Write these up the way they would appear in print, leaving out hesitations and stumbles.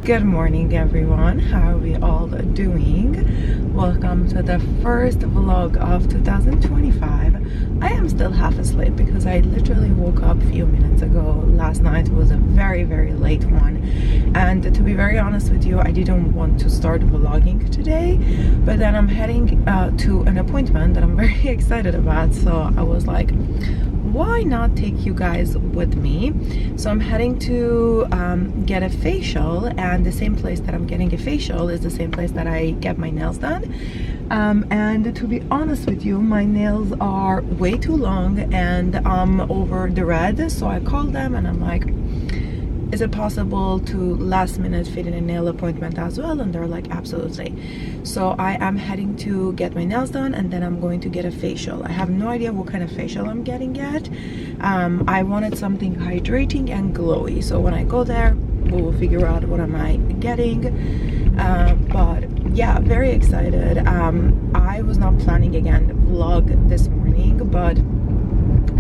Good morning everyone, how are we all doing? Welcome to the first vlog of 2025. I am still half asleep because I literally woke up a few minutes ago. Last night was a very late one, and to be very honest with you, I didn't want to start vlogging today, but then I'm heading to an appointment that I'm very excited about, so I was like, why not take you guys with me? So I'm heading to get a facial, and the same place that I'm getting a facial is the same place that I get my nails done. And to be honest with you, my nails are way too long and over the red, so I called them and I'm like, is it possible to last minute fit in a nail appointment as well? And they're like, absolutely. So I am heading to get my nails done, and then I'm going to get a facial. I have no idea what kind of facial I'm getting yet. I wanted something hydrating and glowy, so when I go there we will figure out what am I getting. But yeah, very excited. I was not planning again vlog this morning, but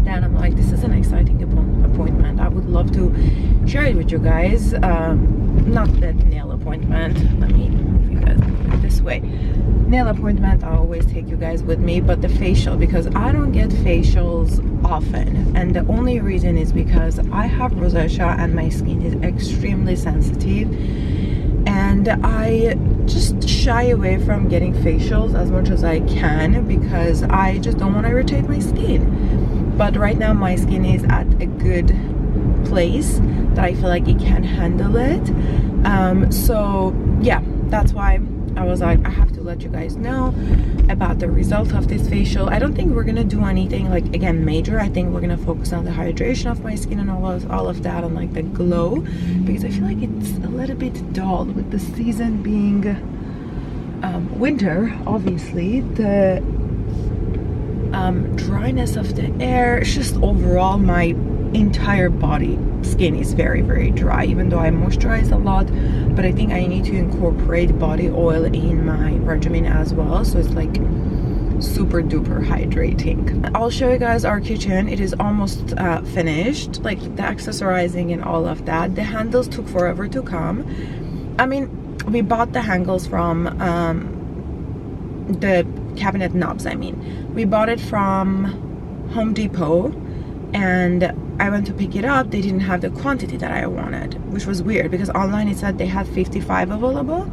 then I'm like, this is an exciting appointment. I would love to share it with you guys. Not that nail appointment, let me move you guys this way. Nail appointment, I always take you guys with me, but the facial, because I don't get facials often, and the only reason is because I have rosacea and my skin is extremely sensitive, and I just shy away from getting facials as much as I can because I just don't want to irritate my skin. But right now my skin is at a good place that I feel like it can handle it. So yeah, that's why I was like, I have to let you guys know about the result of this facial. I don't think we're gonna do anything like, again, major. I think we're gonna focus on the hydration of my skin and all of that, and like the glow, because I feel like it's a little bit dull with the season being winter. Obviously the dryness of the air, it's just overall my entire body skin is very dry, even though I moisturize a lot. But I think I need to incorporate body oil in my regimen as well, so it's like super duper hydrating. I'll show you guys our kitchen. It is almost finished, like the accessorizing and all of that. The handles took forever to come. I mean, we bought the handles from the cabinet knobs, I mean, we bought it from Home Depot, and I went to pick it up. They didn't have the quantity that I wanted, which was weird because online it said they had 55 available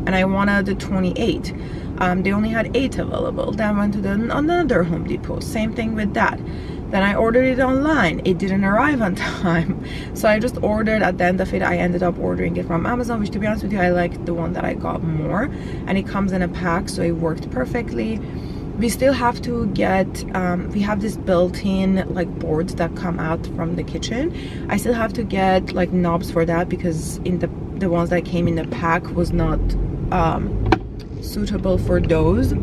and I wanted the 28. They only had 8 available. Then I went to another Home Depot, same thing with that. Then I ordered it online, it didn't arrive on time, so I just ordered. At the end of it, I ended up ordering it from Amazon, which, to be honest with you, I like the one that I got more, and it comes in a pack, so it worked perfectly. We still have to get we have this built-in like boards that come out from the kitchen. I still have to get like knobs for that because in the ones that came in the pack was not suitable for those.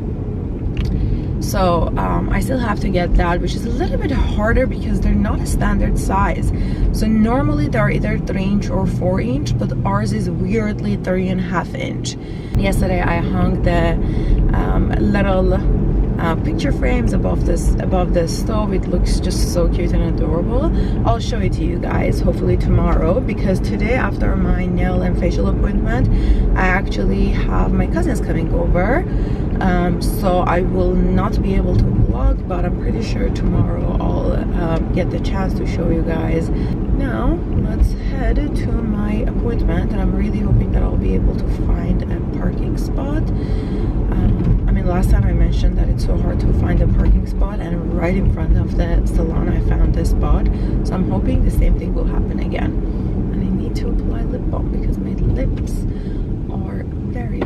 So I still have to get that, which is a little bit harder because they're not a standard size. So normally they're either 3" or 4", but ours is weirdly 3.5". Yesterday I hung the little picture frames above the stove. It looks just so cute and adorable. I'll show it to you guys hopefully tomorrow, because today, after my nail and facial appointment, I actually have my cousins coming over, so I will not be able to vlog, but I'm pretty sure tomorrow I'll get the chance to show you guys. Now let's head to my appointment, and I'm really hoping that I'll be able to find a parking spot. I mean, last time I mentioned that it's so hard to find a parking spot, and right in front of the salon I found this spot, so I'm hoping the same thing will happen again. And I need to apply lip balm because my lips are very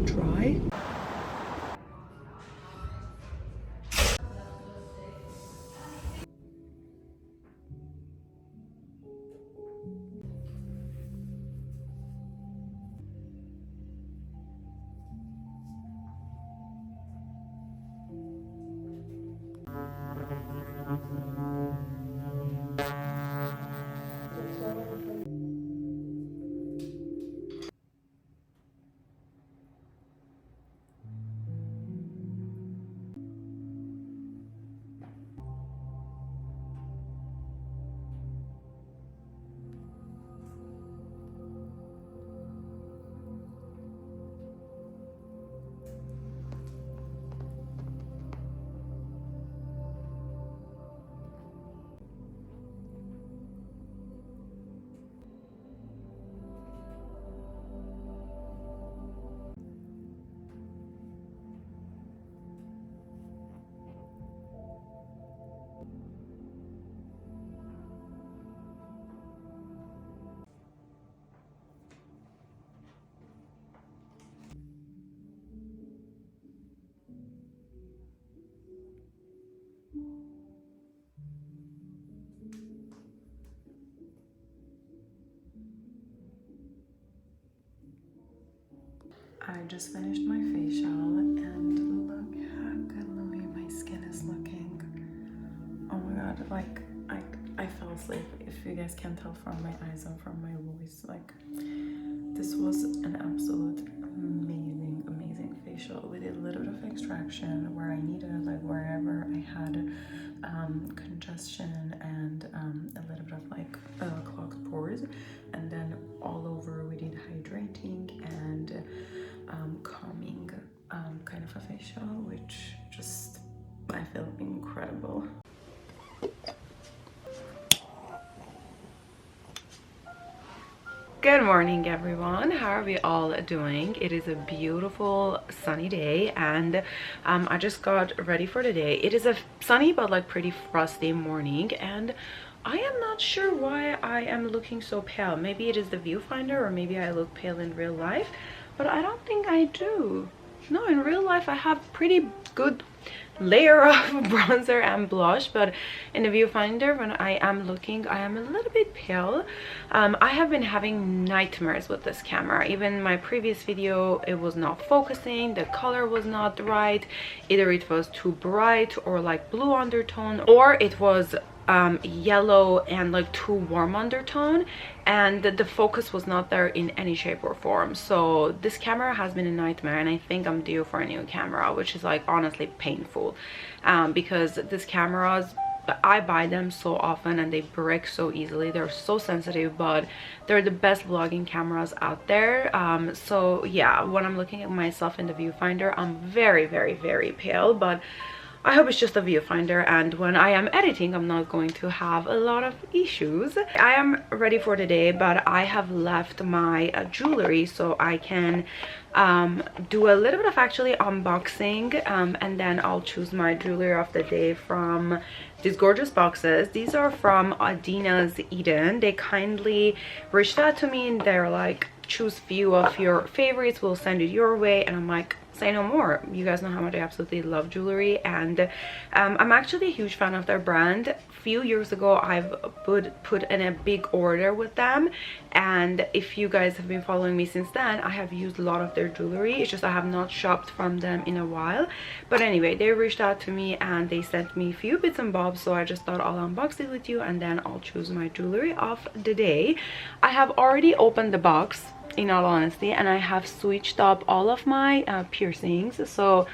dry. I just finished my facial and look how glowy my skin is looking. Oh my god, like I fell asleep, if you guys can tell from my eyes and from my voice. Like, this was an absolute amazing facial. We did a little bit of extraction where I needed, like wherever I had congestion and a little bit of like clogged pores, and then all over we did hydrating and calming kind of a facial, which just I feel incredible. Good morning, everyone. How are we all doing? It is a beautiful sunny day, and I just got ready for the day. It is a sunny but like pretty frosty morning, and I am not sure why I am looking so pale. Maybe it is the viewfinder, or maybe I look pale in real life, but I don't think I do. No, in real life I have pretty good layer of bronzer and blush, but in the viewfinder when I am looking, I am a little bit pale. I have been having nightmares with this camera. Even my previous video, it was not focusing, the color was not right, either it was too bright or like blue undertone, or it was yellow and like too warm undertone, and the focus was not there in any shape or form. So this camera has been a nightmare, and I think I'm due for a new camera, which is like honestly painful, because these cameras, I buy them so often and they break so easily. They're so sensitive, but they're the best vlogging cameras out there. So yeah, when I'm looking at myself in the viewfinder, I'm very pale, but I hope it's just a viewfinder, and when I am editing, I'm not going to have a lot of issues. I am ready for the day, but I have left my jewelry so I can do a little bit of actually unboxing, and then I'll choose my jewelry of the day from these gorgeous boxes. These are from Adina's Eden. They kindly reached out to me and they're like, choose few of your favorites, we'll send it your way. And I'm like, say no more. You guys know how much I absolutely love jewelry, and I'm actually a huge fan of their brand. A few years ago I've put in a big order with them, and if you guys have been following me since then, I have used a lot of their jewelry. It's just I have not shopped from them in a while. But anyway, they reached out to me and they sent me a few bits and bobs, so I just thought I'll unbox it with you and then I'll choose my jewelry of the day. I have already opened the box, in all honesty, and I have switched up all of my piercings. So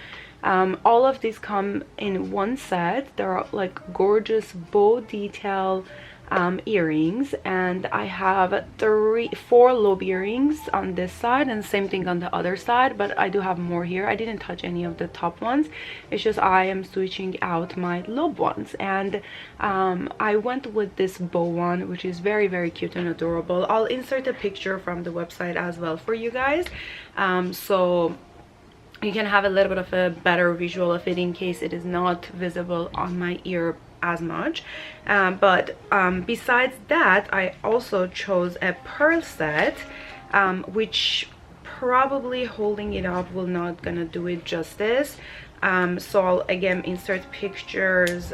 all of these come in one set. They're like gorgeous bow detail earrings, and I have 4 lobe earrings on this side and same thing on the other side, but I do have more here. I didn't touch any of the top ones. It's just I am switching out my lobe ones, and I went with this bow one, which is very cute and adorable. I'll insert a picture from the website as well for you guys, so you can have a little bit of a better visual of it in case it is not visible on my ear as much. But besides that, I also chose a pearl set, which probably holding it up will not gonna do it justice. So I'll again insert pictures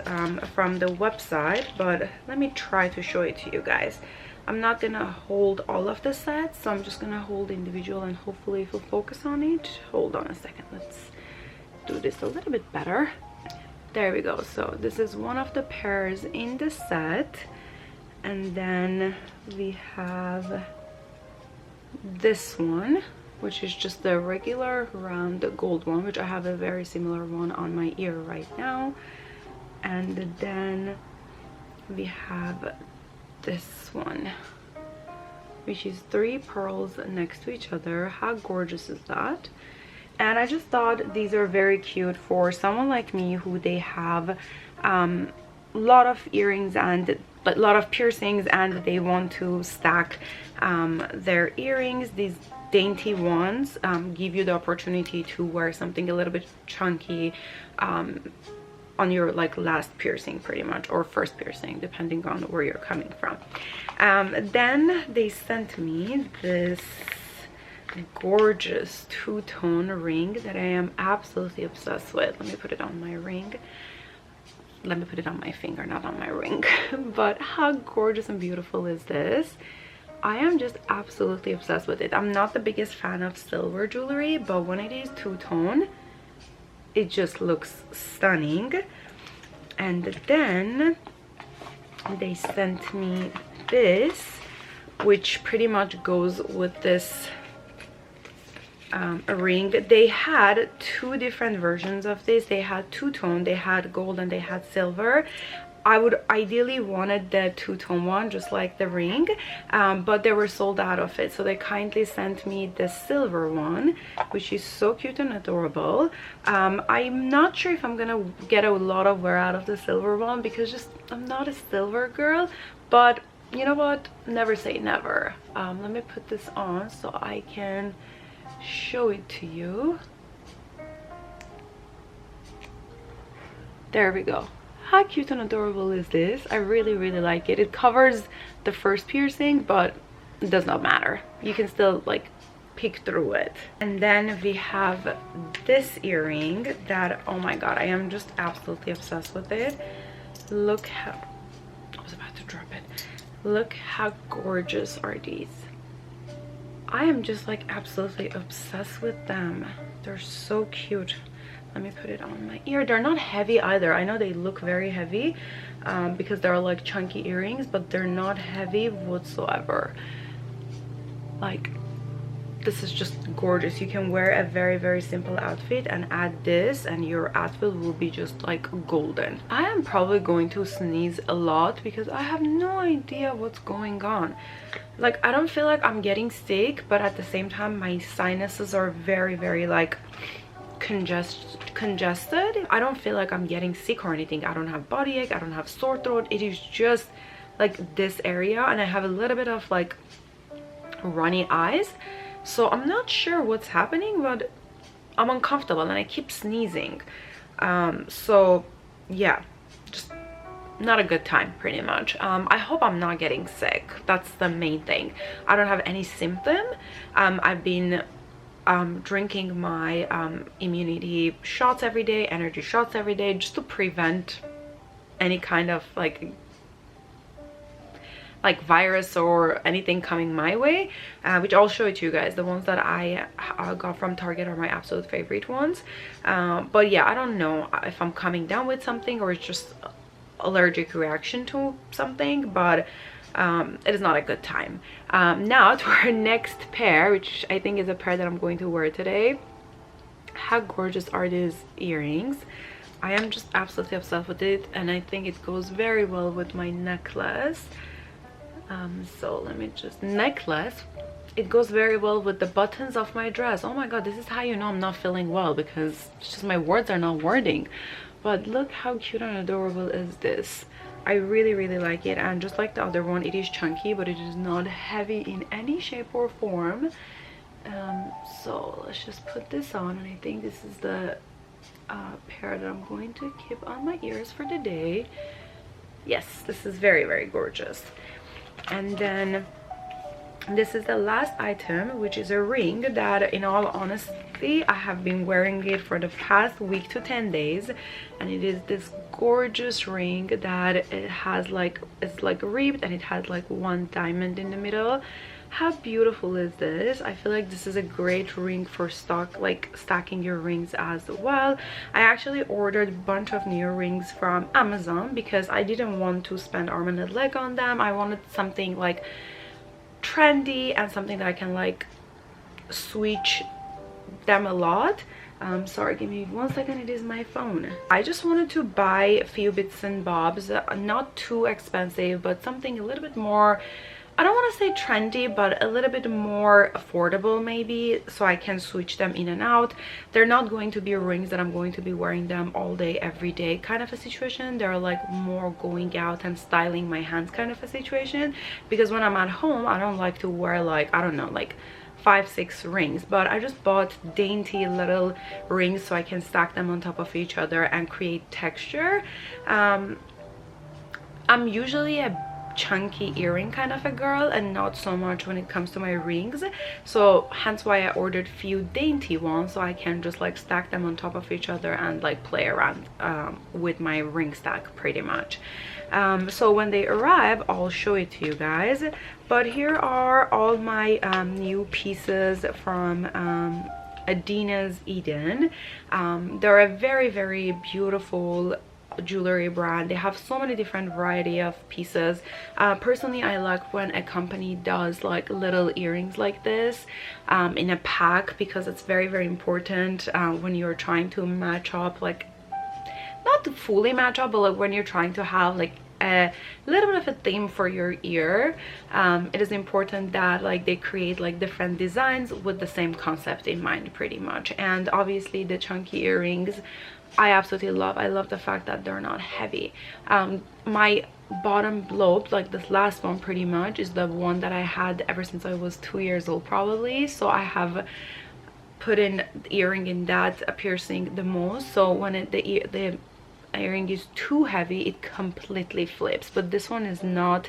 from the website, but let me try to show it to you guys. I'm not gonna hold all of the sets, so I'm just gonna hold individual, and hopefully it will focus on it. Hold on a second, let's do this a little bit better. There we go. So this is one of the pairs in the set, and then we have this one, which is just the regular round gold one, which I have a very similar one on my ear right now. And then we have this one, which is 3 pearls next to each other. How gorgeous is that? And I just thought these are very cute for someone like me who they have a lot of earrings and a lot of piercings, and they want to stack their earrings. These dainty ones give you the opportunity to wear something a little bit chunky on your like last piercing pretty much, or first piercing, depending on where you're coming from. Then they sent me this gorgeous 2-tone ring that I am absolutely obsessed with. Let me put it on my ring. Let me put it on my finger, not on my ring. But how gorgeous and beautiful is this? I am just absolutely obsessed with it. I'm not the biggest fan of silver jewelry, but when it is two-tone, it just looks stunning. And then they sent me this, which pretty much goes with this a ring. They had two different versions of this. They had two-tone, they had gold, and they had silver. I would ideally wanted the two-tone one, just like the ring, but they were sold out of it, so they kindly sent me the silver one, which is so cute and adorable. I'm not sure if I'm gonna get a lot of wear out of the silver one, because just I'm not a silver girl, but you know what, never say never. Let me put this on so I can show it to you. There we go. How cute and adorable is this? I really like it. It covers the first piercing, but it does not matter. You can still like peek through it. And then we have this earring that, oh my god, I am just absolutely obsessed with it. Look how, I was about to drop it. Look how gorgeous are these. I am just like absolutely obsessed with them. They're so cute. Let me put it on my ear. They're not heavy either. I know they look very heavy because they're like chunky earrings, but they're not heavy whatsoever. Like, this is just gorgeous. You can wear a very simple outfit and add this, and your outfit will be just like golden. I am probably going to sneeze a lot because I have no idea what's going on. Like, I don't feel like I'm getting sick, but at the same time my sinuses are very like congested. I don't feel like I'm getting sick or anything. I don't have body ache, I don't have sore throat. It is just like this area, and I have a little bit of like runny eyes, so I'm not sure what's happening, but I'm uncomfortable and I keep sneezing. So yeah, just not a good time pretty much. I hope I'm not getting sick. That's the main thing. I don't have any symptom. I've been drinking my immunity shots every day, energy shots every day, just to prevent any kind of like virus or anything coming my way, which I'll show it to you guys. The ones that I got from Target are my absolute favorite ones. But yeah, I don't know if I'm coming down with something or it's just allergic reaction to something, but it is not a good time. Now to our next pair, which I think is a pair that I'm going to wear today. How gorgeous are these earrings? I am just absolutely obsessed with it, and I think it goes very well with my necklace. So let me just, necklace, it goes very well with the buttons of my dress. Oh my god, this is how you know I'm not feeling well, because it's just my words are not wording. But look how cute and adorable is this. I really like it, and just like the other one, it is chunky, but it is not heavy in any shape or form. So let's just put this on, and I think this is the pair that I'm going to keep on my ears for the day. Yes, this is very gorgeous. And then this is the last item, which is a ring that, in all honesty, I have been wearing it for the past week to 10 days, and it is this gorgeous ring that it has like, it's like ribbed, and it has like one diamond in the middle. How beautiful is this? I feel like this is a great ring for stacking your rings as well. I actually ordered a bunch of new rings from Amazon because I didn't want to spend arm and a leg on them. I wanted something like trendy and something that I can like switch them a lot. Sorry, give me 1 second. It is my phone. I just wanted to buy a few bits and bobs, not too expensive, but something a little bit more, I don't want to say trendy, but a little bit more affordable maybe, so I can switch them in and out. They're not going to be rings that I'm going to be wearing them all day every day kind of a situation. They're like more going out and styling my hands kind of a situation, because when I'm at home I don't like to wear like, I don't know, like 5-6 rings, but I just bought dainty little rings so I can stack them on top of each other and create texture. I'm usually a chunky earring kind of a girl, and not so much when it comes to my rings. So hence why I ordered few dainty ones, so I can just like stack them on top of each other and like play around with my ring stack pretty much. So when they arrive, I'll show it to you guys. But here are all my new pieces from Adina's Eden. They're a very beautiful jewelry brand. They have so many different variety of pieces. Personally, I like when a company does like little earrings like this in a pack, because it's very important when you're trying to match up, like not to fully match up, but like when you're trying to have like a little bit of a theme for your ear. It is important that like they create like different designs with the same concept in mind pretty much. And obviously the chunky earrings I absolutely love. I love the fact that they're not heavy. My bottom lobe, like this last one pretty much, is the one that I had ever since I was 2 years old probably. So I have put in the earring in that piercing the most. So when the earring is too heavy, it completely flips. But this one is not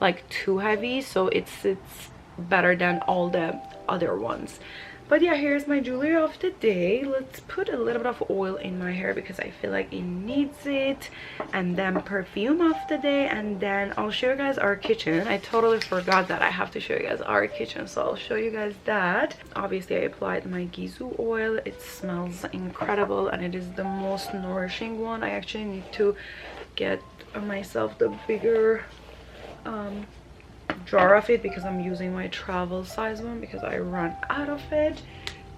like too heavy, so it sits better than all the other ones. But yeah, here's my jewelry of the day. Let's put a little bit of oil in my hair because I feel like it needs it. And then perfume of the day, and then I'll show you guys our kitchen. I totally forgot that I have to show you guys our kitchen, so I'll show you guys that. Obviously I applied my Gisou oil. It smells incredible and it is the most nourishing one. I actually need to get myself the bigger jar of it because I'm using my travel size one because I ran out of it.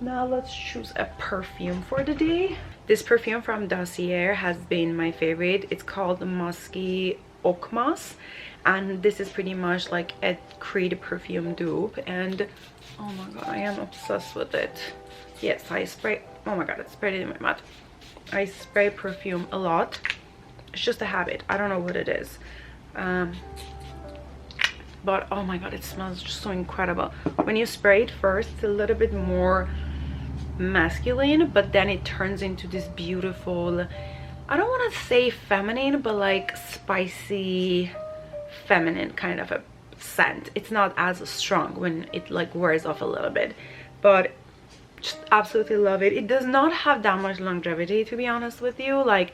Now let's choose a perfume for the day. This perfume from Dossier has been my favorite. It's called Musky Oak Moss, and this is pretty much like a Creed perfume dupe. And oh my god, I am obsessed with it. Yes, I spray, oh my god, I sprayed it in my mouth. I spray perfume a lot. It's just a habit. I don't know what it is. But oh my god, it smells just so incredible. When you spray it first, it's a little bit more masculine, but then it turns into this beautiful, I don't want to say feminine, but like spicy feminine kind of a scent. It's not as strong when it like wears off a little bit, but just absolutely love it. It does not have that much longevity, to be honest with you. Like,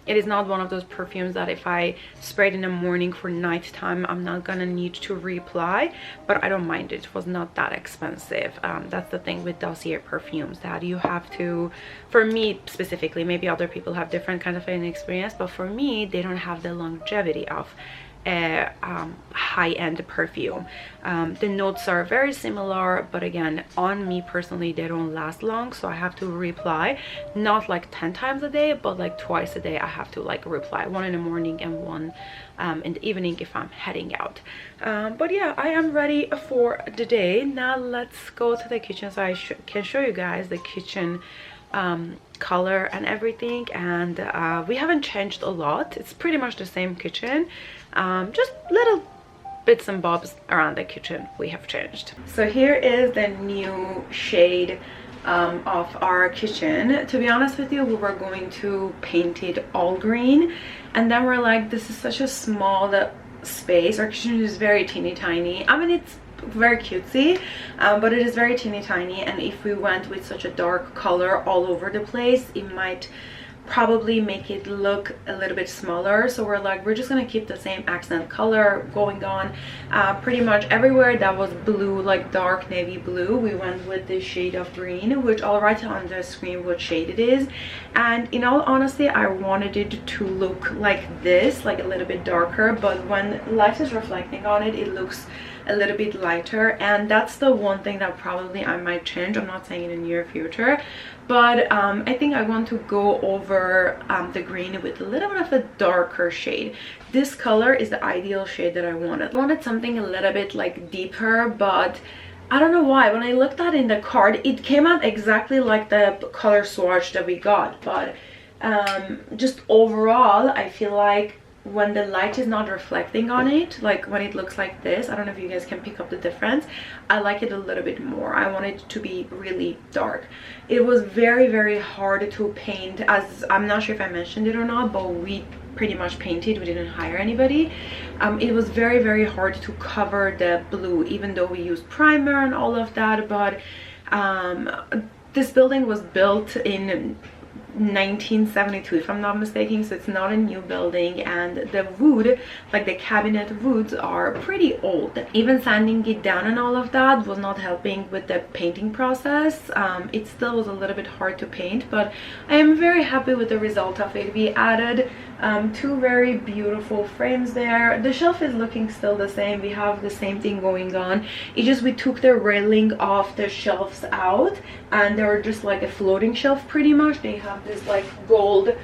it is not one of those perfumes that if I spray it in the morning for nighttime, I'm not gonna need to reapply, but I don't mind it. It was not that expensive. That's the thing with Dossier perfumes, that you have to, for me specifically, maybe other people have different kind of an experience, but for me, they don't have the longevity of a high-end perfume. The notes are very similar, but again, on me personally, they don't last long, so I have to reapply, not like 10 times a day, but like twice a day I have to like reapply, one in the morning and one in the evening if I'm heading out. But yeah, I am ready for the day. Now let's go to the kitchen so I can show you guys the kitchen color and everything. And we haven't changed a lot. It's pretty much the same kitchen, just little bits and bobs around the kitchen we have changed. So here is the new shade of our kitchen. To be honest with you, we were going to paint it all green, and then we're like, this is such a small space. Our kitchen is very teeny tiny. I mean, it's very cutesy, but it is very teeny tiny, and if we went with such a dark color all over the place, it might probably make it look a little bit smaller. So we're like, we're just gonna keep the same accent color going on. Pretty much everywhere that was blue, like dark navy blue, we went with this shade of green, which I'll write on the screen what shade it is. And in all honesty, I wanted it to look like this, like a little bit darker, but when light is reflecting on it, it looks a little bit lighter. And that's the one thing that probably I might change. I'm not saying in the near future, but I think I want to go over the green with a little bit of a darker shade. This color is the ideal shade that I wanted. I wanted something a little bit like deeper, but I don't know why. When I looked at it in the card, it came out exactly like the color swatch that we got. But just overall, I feel like when the light is not reflecting on it, like when it looks like this, I don't know if you guys can pick up the difference, I like it a little bit more. I want it to be really dark. It was very hard to paint, as I'm not sure if I mentioned it or not, but we pretty much painted. We didn't hire anybody. It was very hard to cover the blue, even though we used primer and all of that. But this building was built in 1972 if I'm not mistaken, so it's not a new building, and the wood, like the cabinet woods, are pretty old. Even sanding it down and all of that was not helping with the painting process. It still was a little bit hard to paint, but I am very happy with the result of it. We added 2 very beautiful frames there. The shelf is looking still the same. We have the same thing going on. It's just we took the railing off the shelves out, and they were just like a floating shelf pretty much. They have this like gold,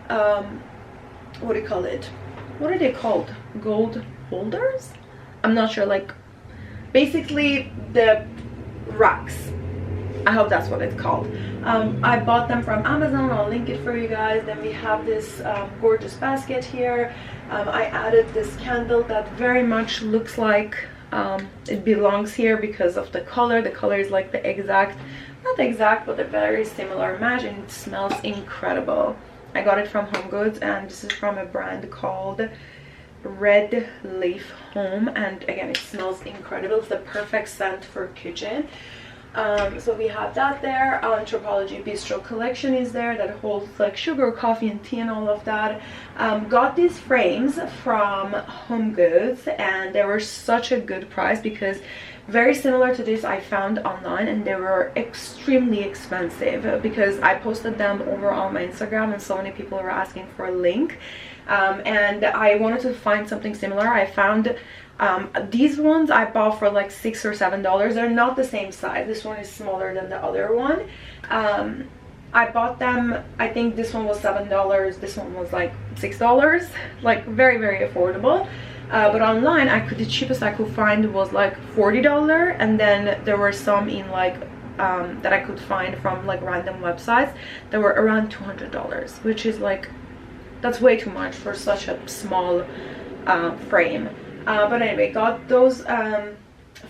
what do you call it? What are they called? Gold holders? I'm not sure. Like basically the racks. I hope that's what it's called. I bought them from Amazon. I'll link it for you guys. Then we have this gorgeous basket here. I added this candle that very much looks like it belongs here because of the color. The color is like the exact, not the exact, but a very similar match, and it smells incredible. I got it from Home Goods, and this is from a brand called Red Leaf Home, and again, it smells incredible. It's the perfect scent for kitchen. So we have that there. Anthropology Bistro collection is there that holds like sugar, coffee, and tea and all of that. Got these frames from Home Goods, and they were such a good price because very similar to this I found online, and they were extremely expensive because I posted them over on my Instagram and so many people were asking for a link, and I wanted to find something similar. I found these ones I bought for like $6 or $7. They're not the same size. This one is smaller than the other one. I bought them, I think this one was $7, this one was like $6, like very affordable. But online the cheapest I could find was like $40, and then there were some in like that I could find from like random websites that were around $200, which is like, that's way too much for such a small frame. But anyway, got those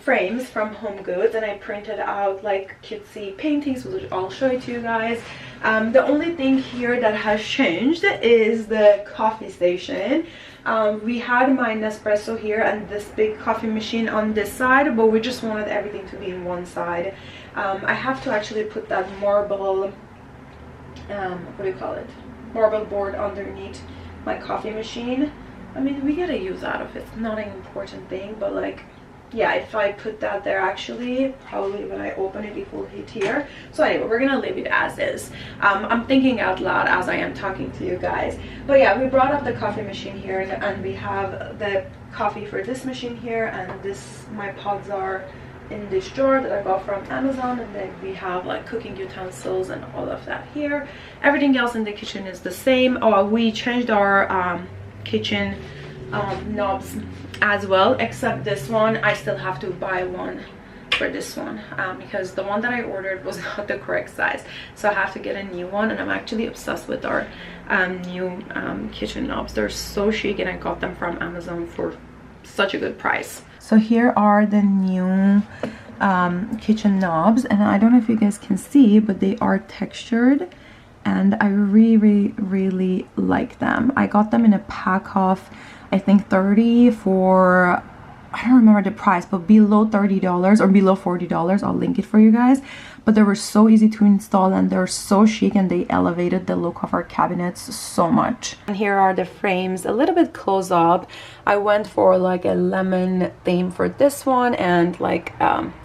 frames from Home Goods, and I printed out like cutesy paintings, which I'll show it to you guys. The only thing here that has changed is the coffee station. We had my Nespresso here and this big coffee machine on this side, but we just wanted everything to be in one side. I have to actually put that marble, what do you call it? Marble board underneath my coffee machine. I mean, we gotta use that if it's not an important thing, but like, yeah, if I put that there, actually probably when I open it will hit here. So anyway, we're gonna leave it as is. I'm thinking out loud as I am talking to you guys, but yeah, we brought up the coffee machine here, and we have the coffee for this machine here, and this, my pods are in this drawer that I got from Amazon, and then we have like cooking utensils and all of that here. Everything else in the kitchen is the same. Oh, we changed our kitchen knobs as well, except this one I still have to buy one for this one because the one that I ordered was not the correct size, so I have to get a new one. And I'm actually obsessed with our new kitchen knobs. They're so chic, and I got them from Amazon for such a good price. So here are the new kitchen knobs, and I don't know if you guys can see, but they are textured, and I really like them. I got them in a pack of, I think 30 for, I don't remember the price, but below $30 or below $40. I'll link it for you guys. But they were so easy to install, and they're so chic, and they elevated the look of our cabinets so much. And here are the frames a little bit close up. I went for like a lemon theme for this one, and like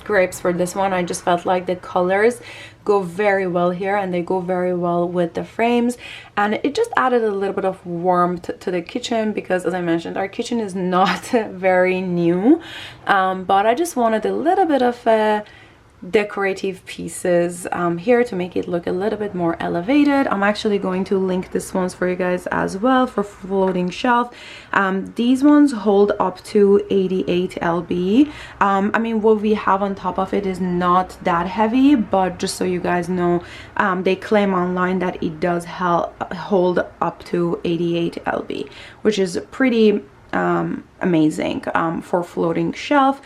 grapes for this one. I just felt like the colors go very well here, and they go very well with the frames, and it just added a little bit of warmth to the kitchen because, as I mentioned, our kitchen is not very new, but I just wanted a little bit of a decorative pieces here to make it look a little bit more elevated. I'm actually going to link this ones for you guys as well for floating shelf. These ones hold up to 88 lb. I mean, what we have on top of it is not that heavy, but just so you guys know, they claim online that it does hold up to 88 lb, which is pretty amazing for floating shelf.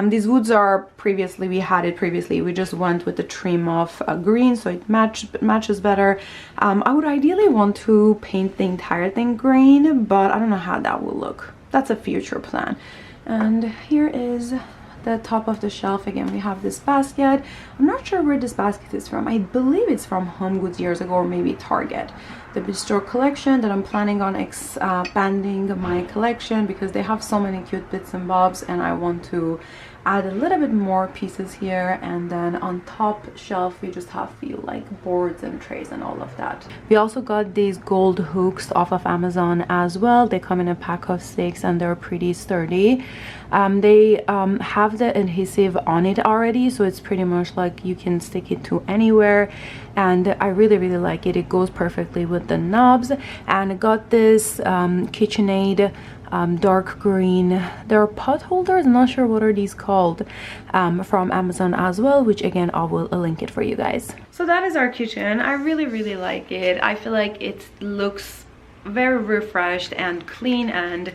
These woods are previously, we had it previously, we just went with the trim of green, so it matches better. I would ideally want to paint the entire thing green, but I don't know how that will look. That's a future plan. And here is the top of the shelf. Again, we have this basket. I'm not sure where this basket is from. I believe it's from Home Goods years ago, or maybe Target. The Beige collection that I'm planning on expanding my collection, because they have so many cute bits and bobs, and I want to add a little bit more pieces here. And then on top shelf we just have few like boards and trays and all of that. We also got these gold hooks off of Amazon as well. They come in a pack of 6 and they're pretty sturdy. They have the adhesive on it already, so it's pretty much like you can stick it to anywhere, and I really like it. It goes perfectly with the knobs. And I got this KitchenAid dark green, they're pot holders, I'm not sure what are these called, from Amazon as well, which again I will link it for you guys. So that is our kitchen. I really like it. I feel like it looks very refreshed and clean, and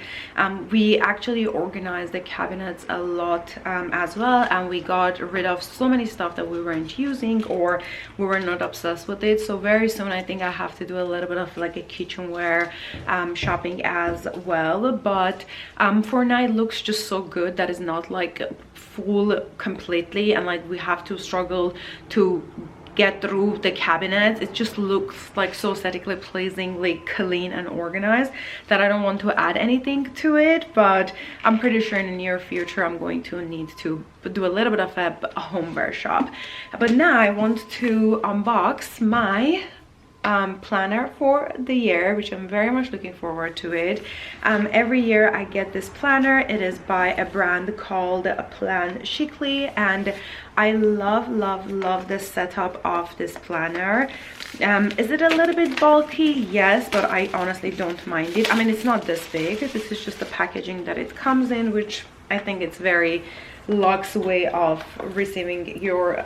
we actually organized the cabinets a lot as well, and we got rid of so many stuff that we weren't using or we were not obsessed with it. So very soon I think I have to do a little bit of like a kitchenware shopping as well, but for now it looks just so good that it's not like full completely, and like we have to struggle to get through the cabinets. It just looks like so aesthetically pleasingly clean and organized that I don't want to add anything to it, but I'm pretty sure in the near future I'm going to need to do a little bit of a homeware shop. But now I want to unbox my planner for the year, which I'm very much looking forward to it. Every year I get this planner. It is by a brand called Plan Chicly, and I love the setup of this planner. Is it a little bit bulky? Yes, but I honestly don't mind it. I mean, it's not this big. This is just the packaging that it comes in, which I think it's very luxe way of receiving your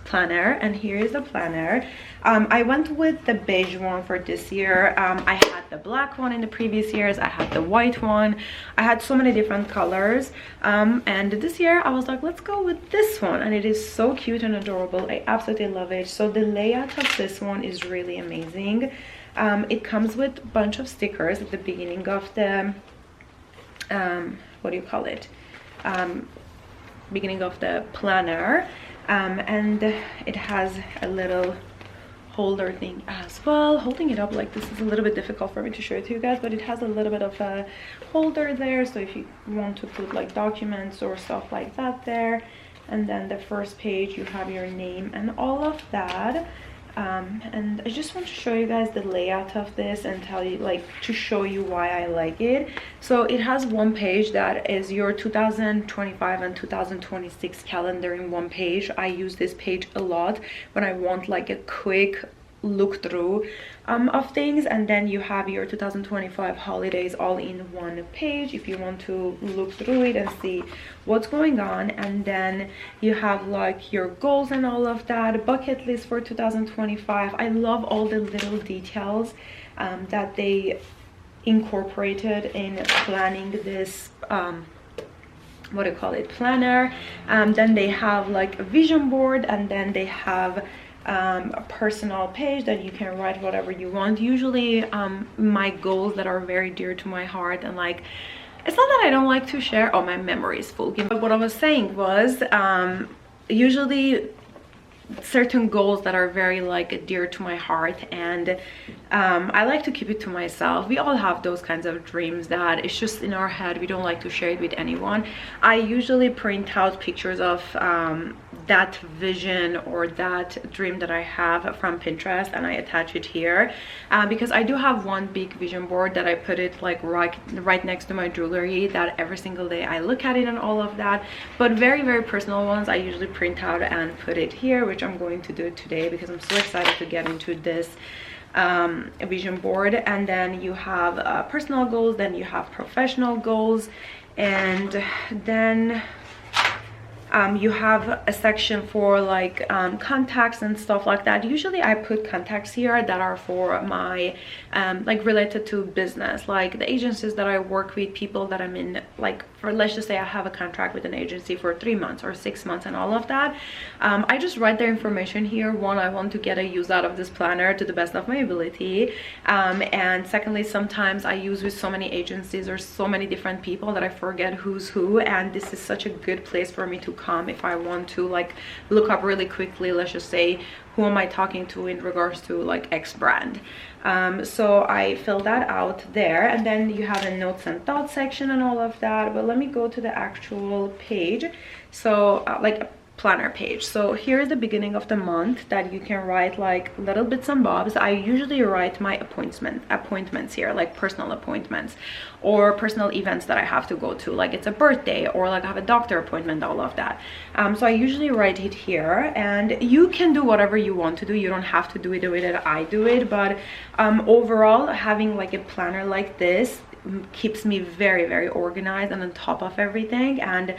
planner. And here is the planner. I went with the beige one for this year. I had the black one in the previous years. I had the white one. I had so many different colors, and this year I was like, let's go with this one, and it is so cute and adorable. I absolutely love it. So the layout of this one is really amazing. It comes with a bunch of stickers at the beginning of the what do you call it, beginning of the planner, and it has a little holder thing as well. Holding it up like this is a little bit difficult for me to show it to you guys, but it has a little bit of a holder there, so if you want to put like documents or stuff like that there. And then the first page you have your name and all of that. And I just want to show you guys the layout of this and tell you, like, to show you why I like it. So it has one page that is your 2025 and 2026 calendar in one page. I use this page a lot when I want like a quick look through of things, and then you have your 2025 holidays all in one page if you want to look through it and see what's going on. And then you have like your goals and all of that, bucket list for 2025. I love all the little details that they incorporated in planning this what do you call it, planner. Then they have like a vision board, and then they have a personal page that you can write whatever you want. Usually my goals that are very dear to my heart, and like, it's not that I don't like to share. Oh, my memory is full. But what I was saying was usually certain goals that are very like dear to my heart, and I like to keep it to myself. We all have those kinds of dreams that it's just in our head. We don't like to share it with anyone. I usually print out pictures of that vision or that dream that I have from Pinterest, and I attach it here because I do have one big vision board that I put it like right next to my jewelry, that every single day I look at it and all of that. But very personal ones I usually print out and put it here, which I'm going to do today because I'm so excited to get into this vision board. And then you have personal goals, then you have professional goals, and then You have a section for like contacts and stuff like that. Usually I put contacts here that are for my like related to business, like the agencies that I work with, people that I'm in, like for, let's just say I have a contract with an agency for 3 months or 6 months and all of that. I just write their information here. One, I want to get a use out of this planner to the best of my ability, and secondly, sometimes I use with so many agencies or so many different people that I forget who's who, and this is such a good place for me to come if I want to like look up really quickly, let's just say, who am I talking to in regards to like X brand. So I fill that out there, and then you have a notes and thoughts section and all of that. But let me go to the actual page. So like a planner page. So here's the beginning of the month that you can write like little bits and bobs. I usually write my appointments here, like personal appointments or personal events that I have to go to, like it's a birthday or like I have a doctor appointment, all of that. So I usually write it here, and you can do whatever you want to do. You don't have to do it the way that I do it, but overall, having like a planner like this keeps me very, very organized and on top of everything. And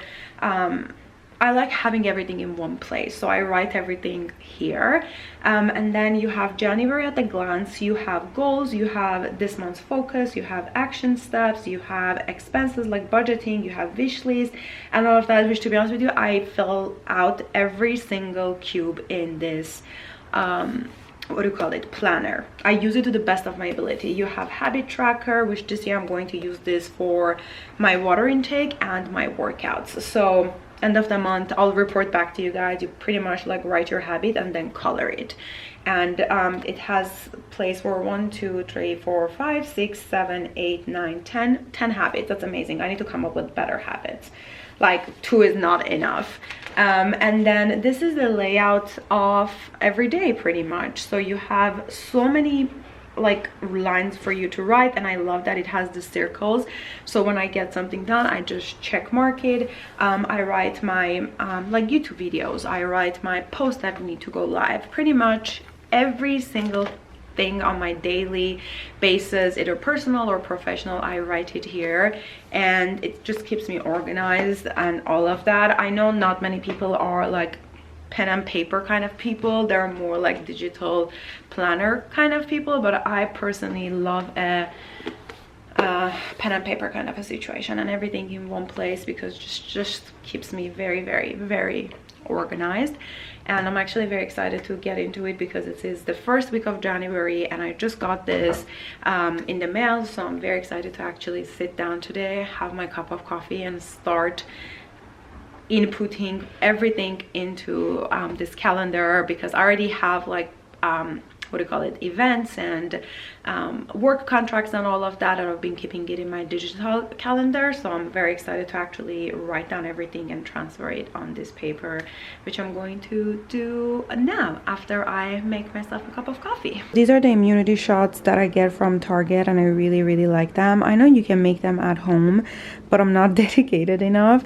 I like having everything in one place, so I write everything here. And then you have January at a glance, you have goals, you have this month's focus, you have action steps, you have expenses like budgeting, you have wish list and all of that, which to be honest with you, I fill out every single cube in this what do you call it, planner. I use it to the best of my ability. You have habit tracker, which this year I'm going to use this for my water intake and my workouts. So end of the month I'll report back to you guys. You pretty much like write your habit and then color it, and it has place for 1 2 3 4 5 6 7 8 9 10 habits. That's amazing. I need to come up with better habits. Like 2 is not enough. And then this is the layout of every day pretty much. So you have so many like lines for you to write, and I love that it has the circles, so when I get something done I just check mark it. I write my like YouTube videos, I write my posts that need to go live, pretty much every single thing on my daily basis, either personal or professional, I write it here, and it just keeps me organized and all of that. I know not many people are like pen and paper kind of people, they're more like digital planner kind of people, but I personally love a pen and paper kind of a situation and everything in one place, because just keeps me very, very, very organized. And I'm actually very excited to get into it because it is the first week of January and I just got this in the mail, so I'm very excited to actually sit down today, have my cup of coffee and start inputting everything into this calendar, because I already have like what do you call it, events and work contracts and all of that, and I've been keeping it in my digital calendar. So I'm very excited to actually write down everything and transfer it on this paper, which I'm going to do now after I make myself a cup of coffee. These are the immunity shots that I get from Target and I really, really like them. I know you can make them at home, but I'm not dedicated enough.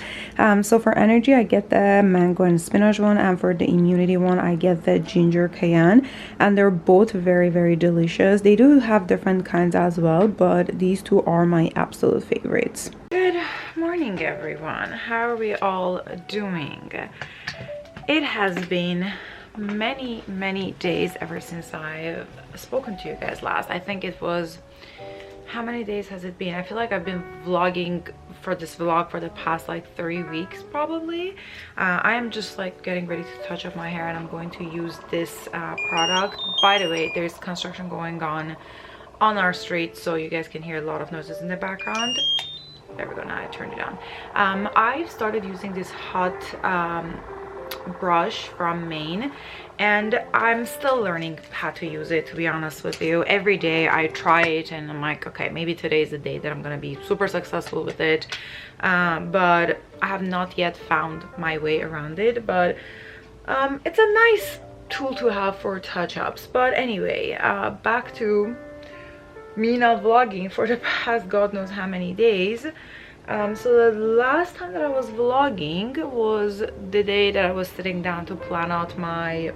So for energy I get the mango and spinach one, and for the immunity one I get the ginger cayenne, and they're both very, very delicious. They do have different kinds as well, but these two are my absolute favorites. Good morning everyone, how are we all doing? It has been many days ever since I've spoken to you guys last. I think it was, how many days has it been? I feel like I've been vlogging for this vlog for the past like 3 weeks probably. I am just like getting ready to touch up my hair, and I'm going to use this product. By the way, there's construction going on our street, so you guys can hear a lot of noises in the background. There we go, now I turned it on. I've started using this hot brush from Maine, and I'm still learning how to use it, to be honest with you. Every day I try it and I'm like, okay, maybe today is the day that I'm gonna be super successful with it, but I have not yet found my way around it. But it's a nice tool to have for touch-ups. But anyway, back to me not vlogging for the past god knows how many days. So the last time that I was vlogging was the day that I was sitting down to plan out my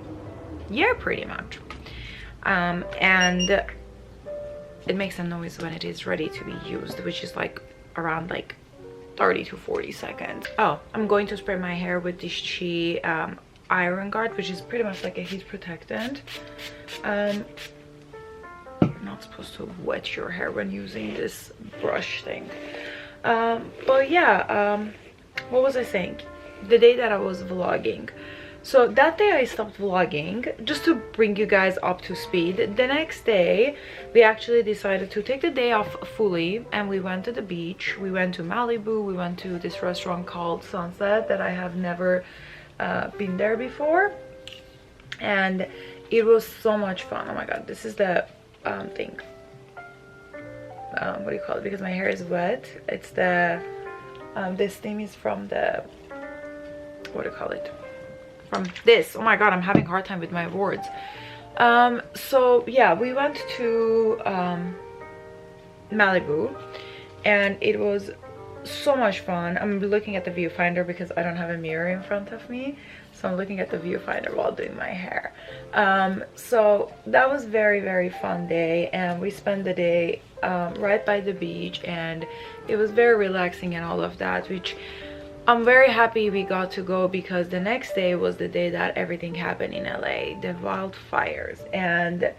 year pretty much. And it makes a noise when it is ready to be used, which is like around like 30 to 40 seconds. Oh, I'm going to spray my hair with this Chi Iron Guard, which is pretty much like a heat protectant. You're not supposed to wet your hair when using this brush thing. But yeah, what was I saying? The day that I was vlogging. So that day I stopped vlogging, just to bring you guys up to speed. The next day we actually decided to take the day off fully, and we went to the beach. We went to Malibu. We went to this restaurant called Sunset that I have never been there before, and it was so much fun. Oh my god, this is the thing, what do you call it, because my hair is wet. It's the this thing is from the, what do you call it, from this. Oh my god, I'm having a hard time with my words. So yeah, we went to Malibu, and it was so much fun. I'm looking at the viewfinder because I don't have a mirror in front of me, so I'm looking at the viewfinder while doing my hair. So that was very fun day, and we spent the day right by the beach, and it was very relaxing and all of that, which I'm very happy we got to go, because the next day was the day that everything happened in LA, the wildfires. And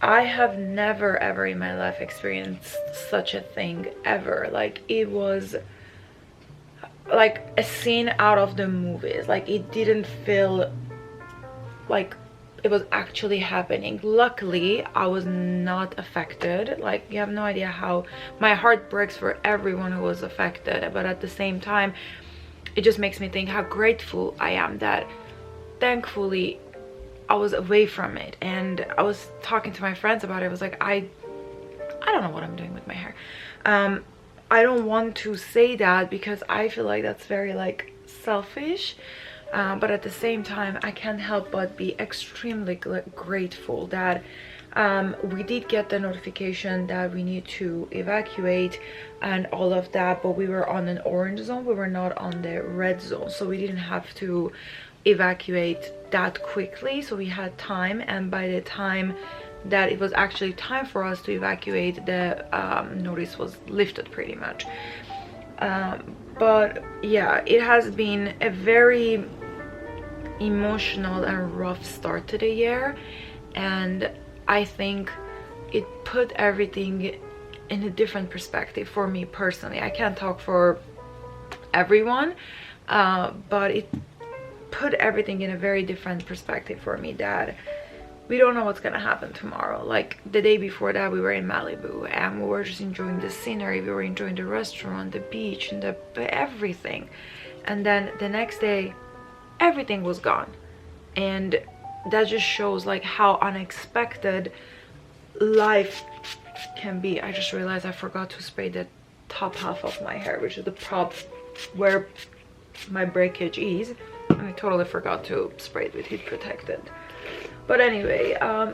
I have never ever in my life experienced such a thing ever. Like, it was like a scene out of the movies. Like, it didn't feel like it was actually happening. Luckily I was not affected. Like, you have no idea how my heart breaks for everyone who was affected, but at the same time it just makes me think how grateful I am that thankfully I was away from it. And I was talking to my friends about it. I was like, I don't know what I'm doing with my hair. I don't want to say that because I feel like that's very like selfish, but at the same time I can't help but be extremely grateful that we did get the notification that we need to evacuate and all of that, but we were on an orange zone. We were not on the red zone, so we didn't have to evacuate that quickly, so we had time. And by the time that it was actually time for us to evacuate, the notice was lifted pretty much. But yeah, it has been a very emotional and rough start to the year, and I think it put everything in a different perspective for me personally. I can't talk for everyone, but it put everything in a very different perspective for me, that we don't know what's gonna happen tomorrow. Like, the day before that we were in Malibu and we were just enjoying the scenery, we were enjoying the restaurant, the beach, and everything, and then the next day everything was gone. And that just shows like how unexpected life can be. I just realized I forgot to spray the top half of my hair, which is the prop where my breakage is, and I totally forgot to spray it with heat protectant. But anyway,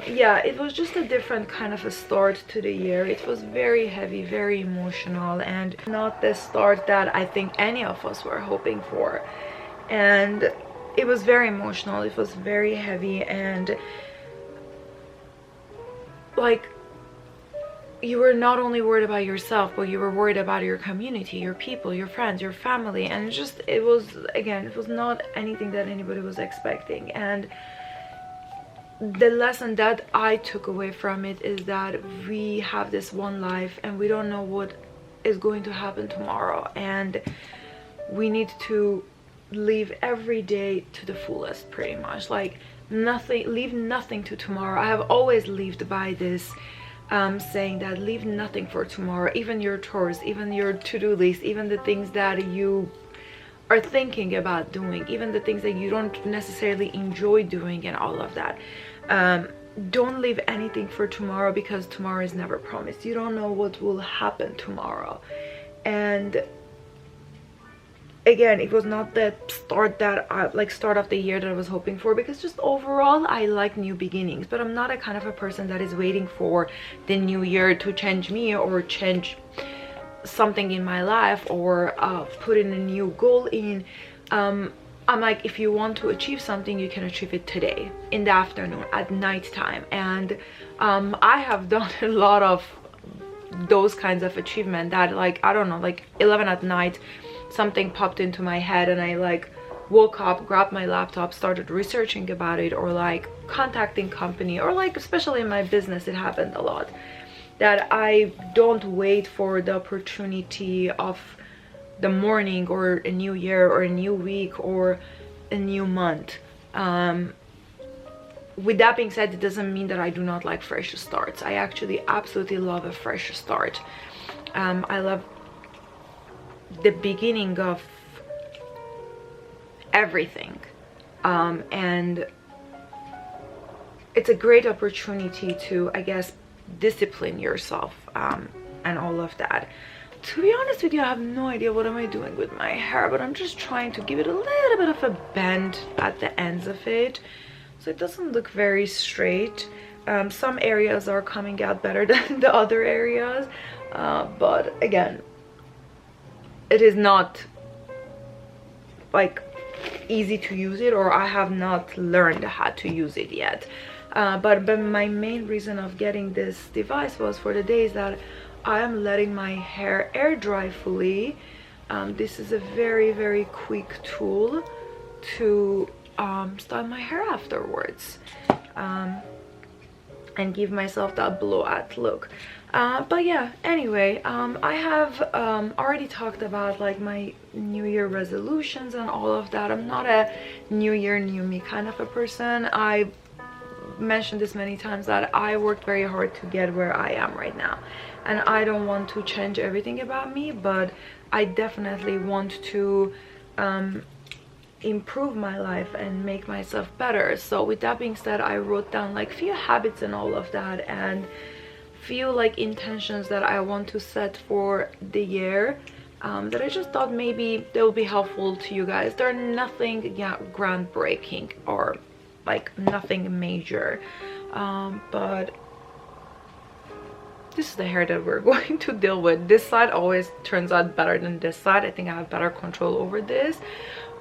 yeah, it was just a different kind of a start to the year. It was very heavy, very emotional, and not the start that I think any of us were hoping for. And it was very emotional, it was very heavy, and like, you were not only worried about yourself, but you were worried about your community, your people, your friends, your family. And just, it was, again, it was not anything that anybody was expecting. And the lesson that I took away from it is that we have this one life and we don't know what is going to happen tomorrow, and we need to live every day to the fullest, pretty much. Like, nothing, leave nothing to tomorrow. I have always lived by this saying that leave nothing for tomorrow, even your chores, even your to-do list, even the things that you are thinking about doing, even the things that you don't necessarily enjoy doing, and all of that. Don't leave anything for tomorrow, because tomorrow is never promised. You don't know what will happen tomorrow. And again, it was not the start that start of the year that I was hoping for, because just overall I like new beginnings, but I'm not a kind of a person that is waiting for the new year to change me or change something in my life, or put in a new goal in. I'm like, if you want to achieve something, you can achieve it today, in the afternoon, at night time. And I have done a lot of those kinds of achievement that, like, I don't know, like 11 at night something popped into my head and I like woke up, grabbed my laptop, started researching about it, or like contacting company, or like especially in my business it happened a lot, that I don't wait for the opportunity of the morning or a new year or a new week or a new month. With that being said, it doesn't mean that I do not like fresh starts. I actually absolutely love a fresh start. I love the beginning of everything, and it's a great opportunity to, I guess, discipline yourself, and all of that. To be honest with you, I have no idea what am I doing with my hair, but I'm just trying to give it a little bit of a bend at the ends of it, so it doesn't look very straight. Some areas are coming out better than the other areas, but again, it is not like easy to use it, or I have not learned how to use it yet. But my main reason of getting this device was for the days that I am letting my hair air dry fully. This is a very quick tool to style my hair afterwards, and give myself that blowout look. But yeah, anyway, I have already talked about like my New Year resolutions and all of that. I'm not a New Year, new me kind of a person. I mentioned this many times that I worked very hard to get where I am right now, and I don't want to change everything about me, but I definitely want to improve my life and make myself better. So with that being said, I wrote down like few habits and all of that, and few like intentions that I want to set for the year, that I just thought maybe they will be helpful to you guys. They're nothing groundbreaking or like nothing major, but this is the hair that we're going to deal with. This side always turns out better than this side. I think I have better control over this,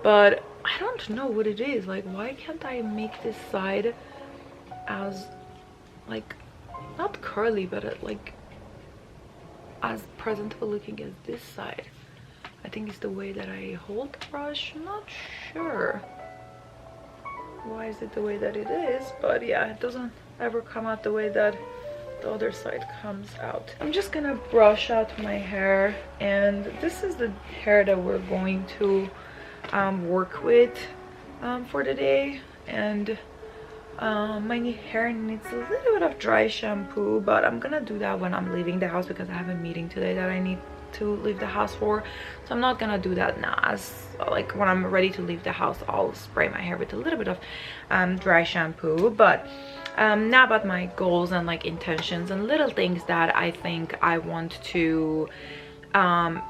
but I don't know what it is. Like, why can't I make this side as like not curly, but like as presentable looking as this side? I think it's the way that I hold the brush. I'm not sure why is it the way that it is, but yeah, it doesn't ever come out the way that the other side comes out. I'm just gonna brush out my hair, and this is the hair that we're going to work with for the day. And my hair needs a little bit of dry shampoo, but I'm gonna do that when I'm leaving the house because I have a meeting today that I need to leave the house for, so I'm not gonna do that now. As like when I'm ready to leave the house, I'll spray my hair with a little bit of dry shampoo. But now about my goals and like intentions and little things that I think I want to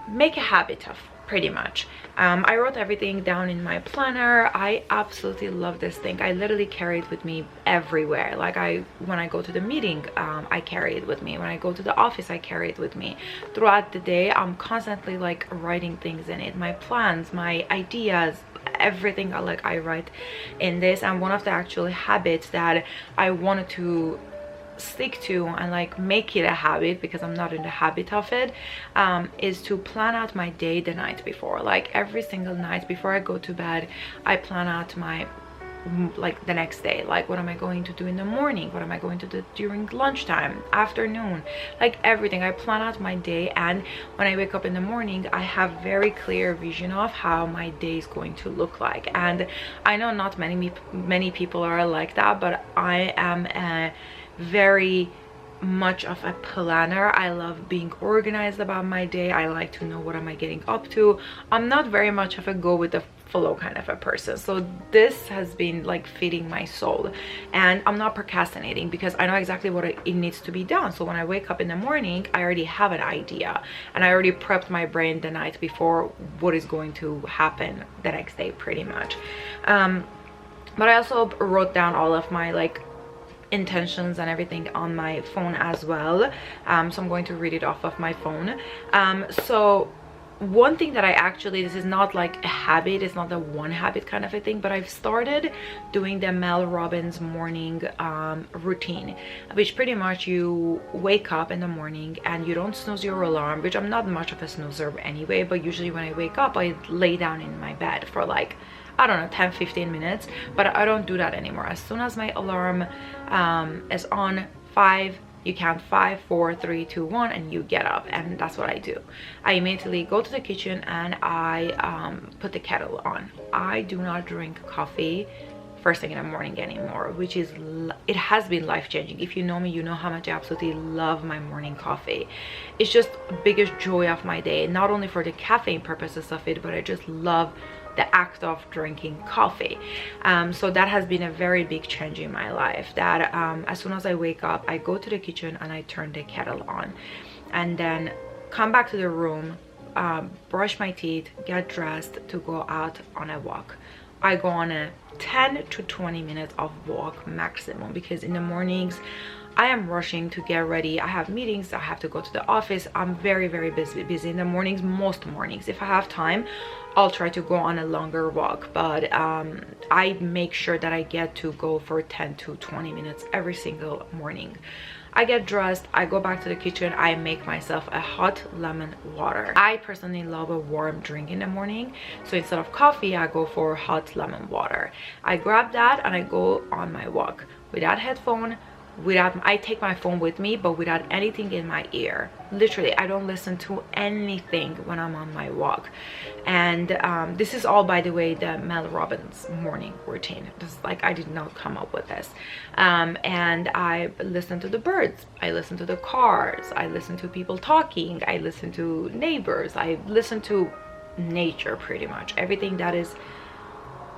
make a habit of, pretty much. I wrote everything down in my planner. I absolutely love this thing. I literally carry it with me everywhere. Like when I go to the meeting, I carry it with me. When I go to the office, I carry it with me. Throughout the day, I'm constantly like writing things in it, my plans, my ideas, everything. I write in this. And one of the actual habits that I wanted to stick to and like make it a habit, because I'm not in the habit of it, is to plan out my day the night before. Like every single night before I go to bed, I plan out my like the next day. Like, what am I going to do in the morning? What am I going to do during lunchtime, afternoon? Like everything. I plan out my day, and when I wake up in the morning, I have very clear vision of how my day is going to look like. And I know not many people are like that, but I am a very much of a planner. I love being organized about my day. I like to know what am I getting up to. I'm not very much of a go with the flow kind of a person, so this has been like feeding my soul, and I'm not procrastinating because I know exactly what it needs to be done. So when I wake up in the morning, I already have an idea, and I already prepped my brain the night before what is going to happen the next day, pretty much. But I also wrote down all of my like intentions and everything on my phone as well, so I'm going to read it off of my phone. So one thing that I actually, this is not like a habit, it's not a one habit kind of a thing, but I've started doing the Mel Robbins morning routine, which pretty much you wake up in the morning and you don't snooze your alarm, which I'm not much of a snoozer anyway, but usually when I wake up I lay down in my bed for like, I don't know, 10-15 minutes, but I don't do that anymore. As soon as my alarm is on, 5, you count 5, 4, 3, 2, 1, and you get up, and that's what I do. I immediately go to the kitchen and I put the kettle on. I do not drink coffee first thing in the morning anymore, which is, it has been life-changing. If you know me, you know how much I absolutely love my morning coffee. It's just the biggest joy of my day, not only for the caffeine purposes of it, but I just love the act of drinking coffee. So that has been a very big change in my life, that as soon as I wake up, I go to the kitchen and I turn the kettle on, and then come back to the room, brush my teeth, get dressed to go out on a walk. I go on a 10 to 20 minutes of walk maximum, because in the mornings I am rushing to get ready. I have meetings, I have to go to the office. I'm very busy in the mornings. Most mornings, if I have time, I'll try to go on a longer walk, but I make sure that I get to go for 10 to 20 minutes every single morning. I get dressed, I go back to the kitchen, I make myself a hot lemon water. I personally love a warm drink in the morning, so instead of coffee, I go for hot lemon water. I grab that and I go on my walk without headphone, I take my phone with me, but without anything in my ear. Literally, I don't listen to anything when I'm on my walk. And this is all, by the way, the Mel Robbins morning routine. Just like, I did not come up with this. And I listen to the birds, I listen to the cars, I listen to people talking, I listen to neighbors, I listen to nature, pretty much everything that is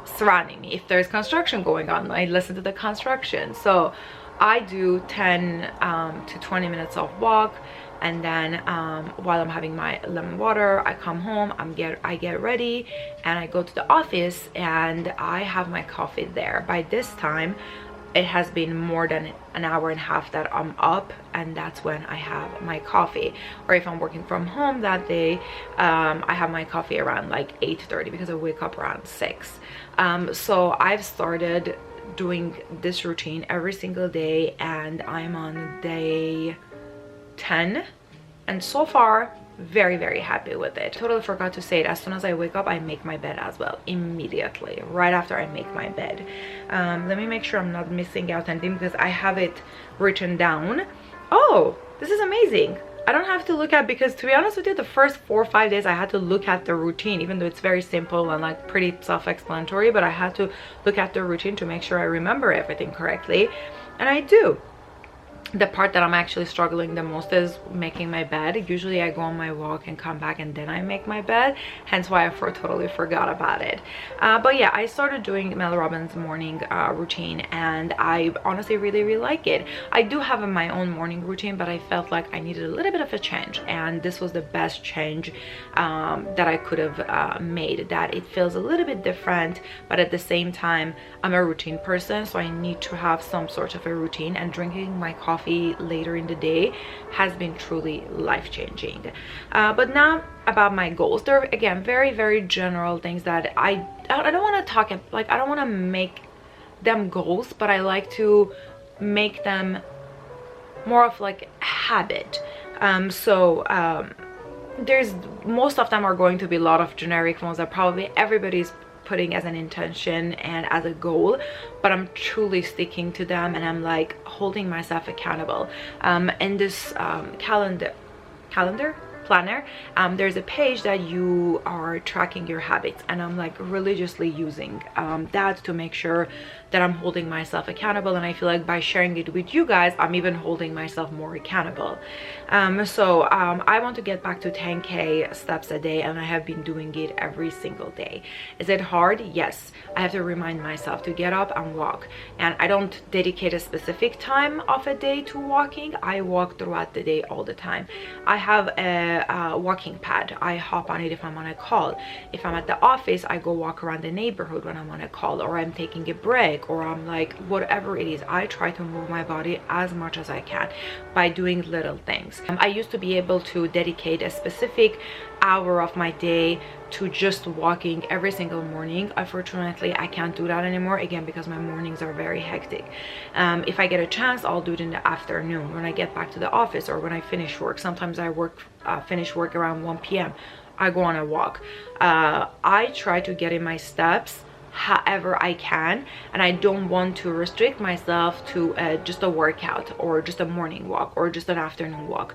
surrounding me. If there's construction going on, I listen to the construction. So I do 10 to 20 minutes of walk, and then while I'm having my lemon water, I come home, I get ready, and I go to the office and I have my coffee there. By this time, it has been more than an hour and a half that I'm up, and that's when I have my coffee. Or if I'm working from home that day, I have my coffee around like 8:30, because I wake up around 6. So I've started doing this routine every single day, and I'm on day 10, and so far very happy with it. Totally forgot to say it, as soon as I wake up, I make my bed as well, immediately right after I make my bed. Let me make sure I'm not missing out anything, because I have it written down. Oh, this is amazing. I don't have to look at, because to be honest with you, the first 4 or 5 days I had to look at the routine, even though it's very simple and like pretty self-explanatory, but I had to look at the routine to make sure I remember everything correctly, and I do. The part that I'm actually struggling the most is making my bed. Usually I go on my walk and come back and then I make my bed, hence why I totally forgot about it. But yeah, I started doing Mel Robbins morning routine, and I honestly really like it. I do have my own morning routine, but I felt like I needed a little bit of a change, and this was the best change that I could have made. That it feels a little bit different, but at the same time, I'm a routine person, so I need to have some sort of a routine, and drinking my coffee later in the day has been truly life-changing. But now about my goals. They're again very general things that I don't want to talk like, I don't want to make them goals, but I like to make them more of like a habit. There's, most of them are going to be a lot of generic ones that probably everybody's putting as an intention and as a goal, but I'm truly sticking to them, and I'm like holding myself accountable. In this planner, there's a page that you are tracking your habits, and I'm like religiously using that to make sure that I'm holding myself accountable, and I feel like by sharing it with you guys, I'm even holding myself more accountable. I want to get back to 10k steps a day, and I have been doing it every single day. Is it hard? Yes. I have to remind myself to get up and walk, and I don't dedicate a specific time of a day to walking. I walk throughout the day all the time. I have a a walking pad. I hop on it if I'm on a call. If I'm at the office, I go walk around the neighborhood when I'm on a call, or I'm taking a break, or I'm like, whatever it is, I try to move my body as much as I can by doing little things. I used to be able to dedicate a specific hour of my day to just walking every single morning. Unfortunately, I can't do that anymore, again because my mornings are very hectic. If I get a chance, I'll do it in the afternoon when I get back to the office, or when I finish work. Sometimes I finish work around 1 p.m. I go on a walk. I try to get in my steps however I can, and I don't want to restrict myself to just a workout, or just a morning walk, or just an afternoon walk.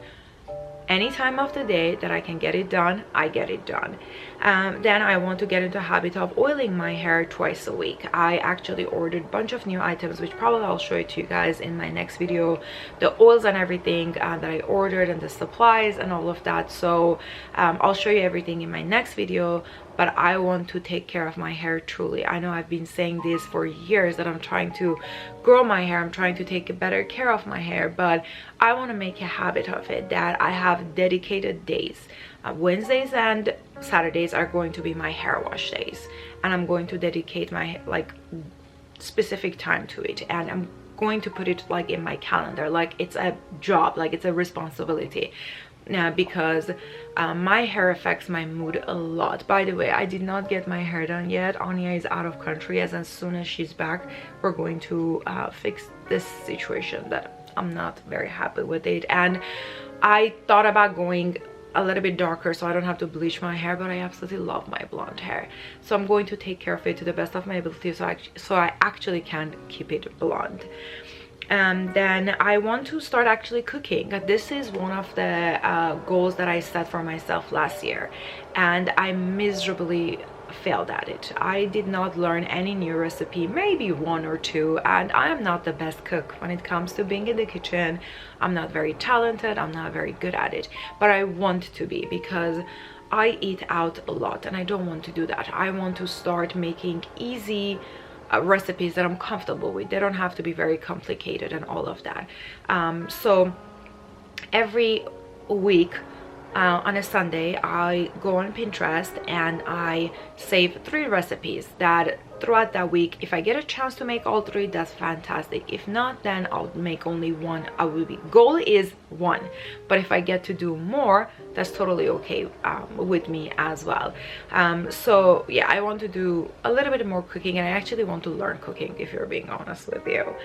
Any time of the day that I can get it done, I get it done. Then I want to get into a habit of oiling my hair twice a week. I actually ordered a bunch of new items, which probably I'll show it to you guys in my next video, the oils and everything that I ordered, and the supplies and all of that. So I'll show you everything in my next video. But I want to take care of my hair truly. I know I've been saying this for years, that I'm trying to grow my hair, I'm trying to take better care of my hair, but I want to make a habit of it, that I have dedicated days. Wednesdays and Saturdays are going to be my hair wash days, and I'm going to dedicate my specific time to it, and I'm going to put it like in my calendar, like it's a job, like it's a responsibility. Because my hair affects my mood a lot. By the way, I did not get my hair done yet. Anya is out of country. As soon as she's back, we're going to fix this situation that I'm not very happy with it. And I thought about going a little bit darker so I don't have to bleach my hair, but I absolutely love my blonde hair, so I'm going to take care of it to the best of my ability, so I actually can keep it blonde. Then I want to start actually cooking. This is one of the goals that I set for myself last year, and I miserably failed at it. I did not learn any new recipe, maybe one or two, and I am not the best cook when it comes to being in the kitchen. I'm not very talented, I'm not very good at it, but I want to be, because I eat out a lot and I don't want to do that. I want to start making easy recipes that I'm comfortable with. They don't have to be very complicated and all of that. So every week on a Sunday, I go on Pinterest and I save 3 recipes that throughout that week, if I get a chance to make all 3, that's fantastic. If not, then I'll make only 1. Goal is 1, but if I get to do more, that's totally okay with me as well. So yeah, I want to do a little bit more cooking, and I actually want to learn cooking, if you're being honest with you.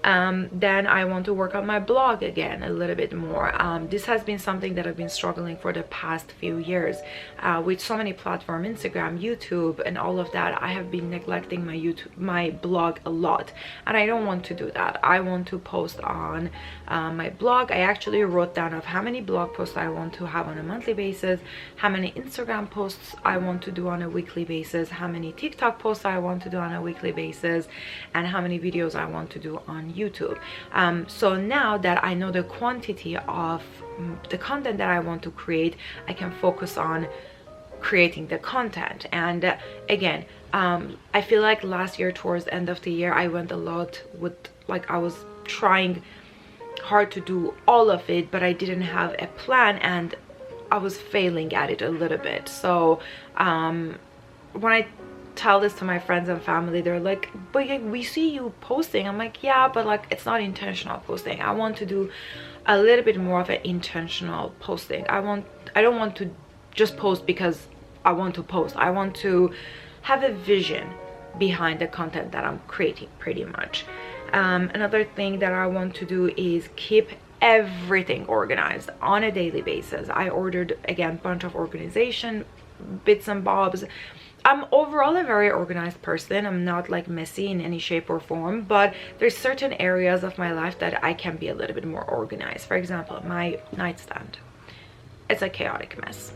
Then I want to work on my blog again a little bit more. This has been something that I've been struggling for the past few years with so many platforms, Instagram, YouTube, and all of that. I have been neglecting my blog a lot, and I don't want to do that. I want to post on my blog. I actually wrote down of how many blog posts I want to have on a monthly basis, how many Instagram posts I want to do on a weekly basis, how many TikTok posts I want to do on a weekly basis, and how many videos I want to do on YouTube. So now that I know the quantity of the content that I want to create, I can focus on creating the content. And again, I feel like last year towards the end of the year, I went a lot with, like, I was trying hard to do all of it, but I didn't have a plan and I was failing at it a little bit. So when I tell this to my friends and family, they're like, but we see you posting. I'm like, yeah, but like, it's not intentional posting. I want to do a little bit more of an intentional posting. I don't want to just post because I want to post. I want to have a vision behind the content that I'm creating, pretty much. Another thing that I want to do is keep everything organized on a daily basis. I ordered, again, a bunch of organization bits and bobs. I'm overall a very organized person. I'm not like messy in any shape or form, but there's certain areas of my life that I can be a little bit more organized. For example, my nightstand, it's a chaotic mess.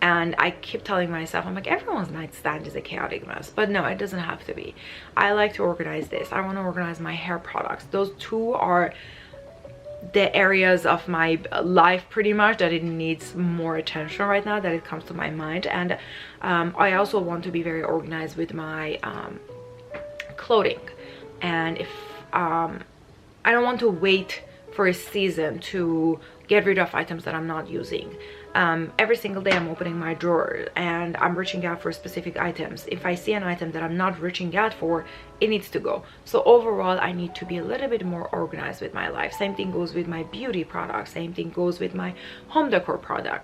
And I keep telling myself, I'm like, everyone's nightstand is a chaotic mess. But no, it doesn't have to be. I like to organize this. I want to organize my hair products. Those 2 are the areas of my life pretty much that it needs more attention right now, that it comes to my mind. And I also want to be very organized with my clothing. And if I don't want to wait for a season to get rid of items that I'm not using. Every single day I'm opening my drawer and I'm reaching out for specific items. If I see an item that I'm not reaching out for, it needs to go. So overall, I need to be a little bit more organized with my life. Same thing goes with my beauty products. Same thing goes with my home decor products.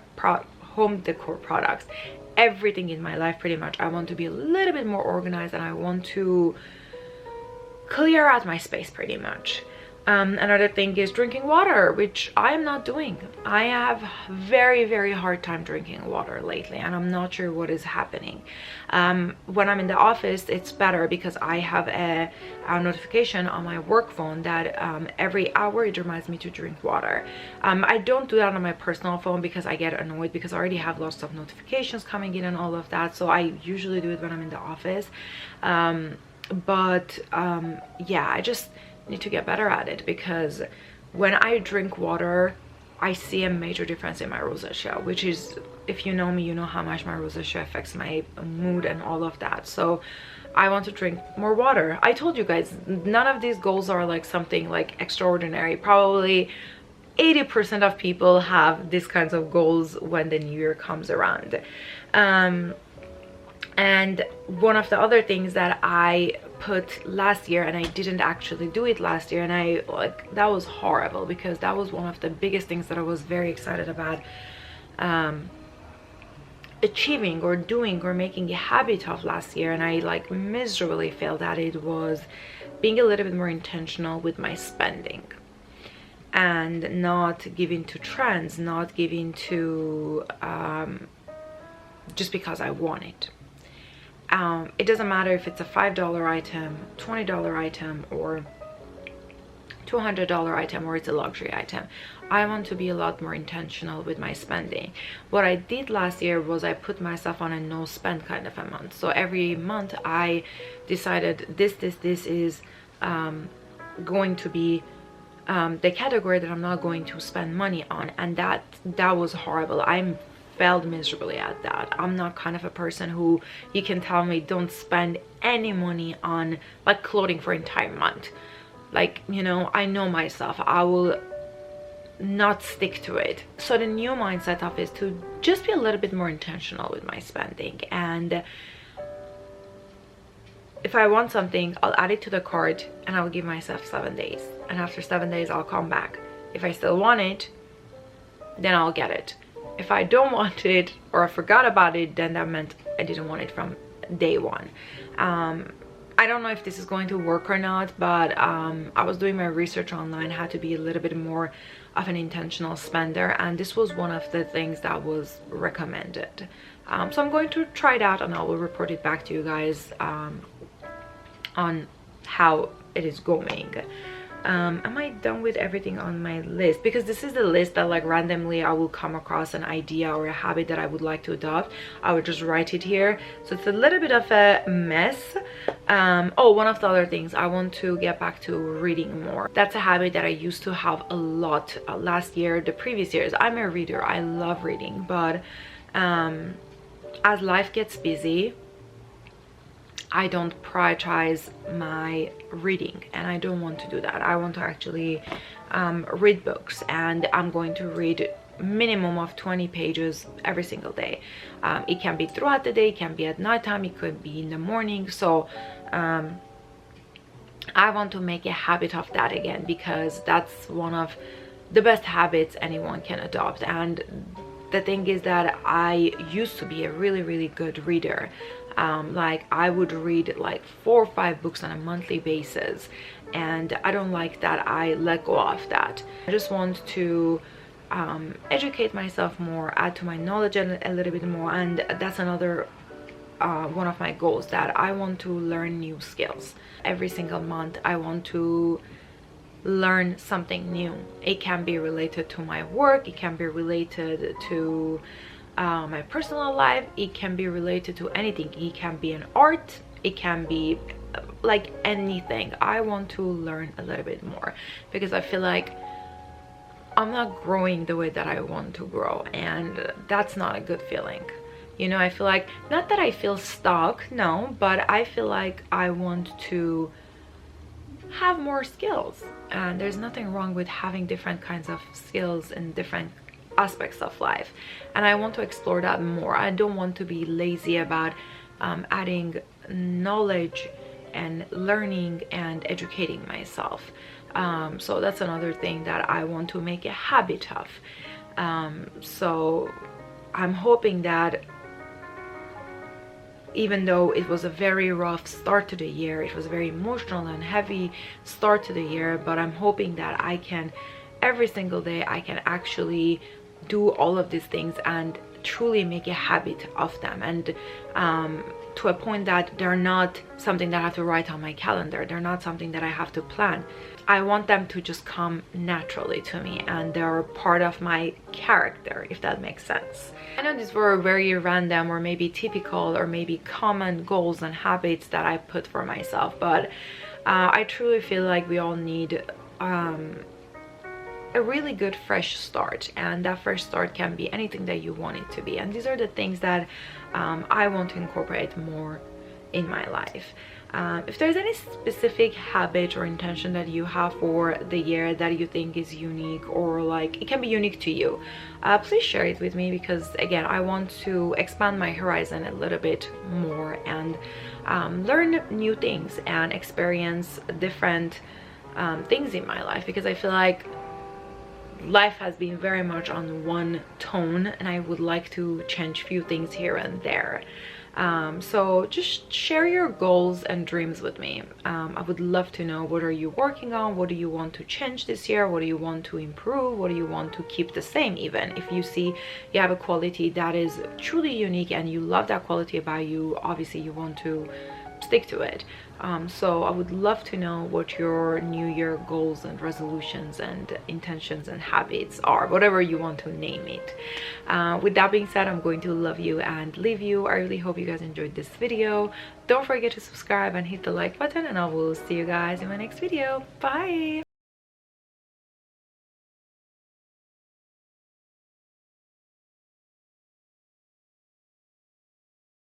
Everything in my life, pretty much, I want to be a little bit more organized, and I want to clear out my space, pretty much. Another thing is drinking water, which I am not doing. I have very hard time drinking water lately, and I'm not sure what is happening. When I'm in the office, it's better because I have a notification on my work phone that every hour it reminds me to drink water. I don't do that on my personal phone because I get annoyed, because I already have lots of notifications coming in and all of that. So I usually do it when I'm in the office. Yeah, I just need to get better at it, because when I drink water, I see a major difference in my rosacea, which is, if you know me, you know how much my rosacea affects my mood and all of that. So I want to drink more water. I told you guys, none of these goals are like something like extraordinary. Probably 80% of people have these kinds of goals when the new year comes around. And one of the other things that I put last year, and I didn't actually do it last year, and I like, that was horrible, because that was one of the biggest things that I was very excited about achieving or doing or making a habit of last year, and I like miserably failed at it, was being a little bit more intentional with my spending and not giving to trends, not giving to just because I want it. It doesn't matter if it's a $5 item, $20 item, or $200 item, or it's a luxury item. I want to be a lot more intentional with my spending. What I did last year was I put myself on a no spend kind of a month. So every month I decided this is going to be the category that I'm not going to spend money on, and that was horrible. I failed miserably at that. I'm not kind of a person who you can tell me don't spend any money on like clothing for an entire month. Like, you know, I know myself, I will not stick to it. So the new mindset of is to just be a little bit more intentional with my spending, and if I want something, I'll add it to the cart and I'll give myself 7 days, and after 7 days I'll come back. If I still want it, then I'll get it. If I don't want it or I forgot about it, then that meant I didn't want it from day one. I don't know if this is going to work or not, but I was doing my research online how to be a little bit more of an intentional spender, and this was one of the things that was recommended. So I'm going to try it out, and I will report it back to you guys on how it is going. Am I done with everything on my list? Because this is the list that like randomly I will come across an idea or a habit that I would like to adopt. I would just write it here, so it's a little bit of a mess. Oh, one of the other things, I want to get back to reading more. That's a habit that I used to have a lot last year, the previous years. I'm a reader, I love reading, but as life gets busy, I don't prioritize my reading, and I don't want to do that. I want to actually read books, and I'm going to read minimum of 20 pages every single day. It can be throughout the day, it can be at nighttime, it could be in the morning. So I want to make a habit of that again, because that's one of the best habits anyone can adopt. And the thing is that I used to be a really good reader. Like I would read like 4 or 5 books on a monthly basis, and I don't like that I let go of that. I just want to educate myself more, add to my knowledge a little bit more, and that's another one of my goals, that I want to learn new skills. Every single month I want to learn something new. It can be related to my work, it can be related to my personal life, it can be related to anything. It can be an art, it can be like anything. I want to learn a little bit more, because I feel like I'm not growing the way that I want to grow, and that's not a good feeling. You know, I feel like, not that I feel stuck, no, but I feel like I want to have more skills, and there's nothing wrong with having different kinds of skills and different aspects of life, and I want to explore that more. I don't want to be lazy about adding knowledge and learning and educating myself. So that's another thing that I want to make a habit of. So I'm hoping that even though it was a very rough start to the year, it was a very emotional and heavy start to the year, but I'm hoping that I can, every single day, I can actually do all of these things and truly make a habit of them, and to a point that they're not something that I have to write on my calendar, they're not something that I have to plan. I want them to just come naturally to me, and they're part of my character, if that makes sense. I know these were very random or maybe typical or maybe common goals and habits that I put for myself, but I truly feel like we all need a really good fresh start, and that fresh start can be anything that you want it to be, and these are the things that I want to incorporate more in my life. If there's any specific habit or intention that you have for the year that you think is unique, or like it can be unique to you, please share it with me, because again, I want to expand my horizon a little bit more and learn new things and experience different things in my life, because I feel like life has been very much on one tone, and I would like to change few things here and there. So just share your goals and dreams with me. I would love to know, what are you working on? What do you want to change this year? What do you want to improve? What do you want to keep the same? Even if you see you have a quality that is truly unique and you love that quality about you, obviously you want to stick to it. So I would love to know what your new year goals and resolutions and intentions and habits are, whatever you want to name it. With that being said, I'm going to love you and leave you. I really hope you guys enjoyed this video. Don't forget to subscribe and hit the like button, and I will see you guys in my next video. Bye.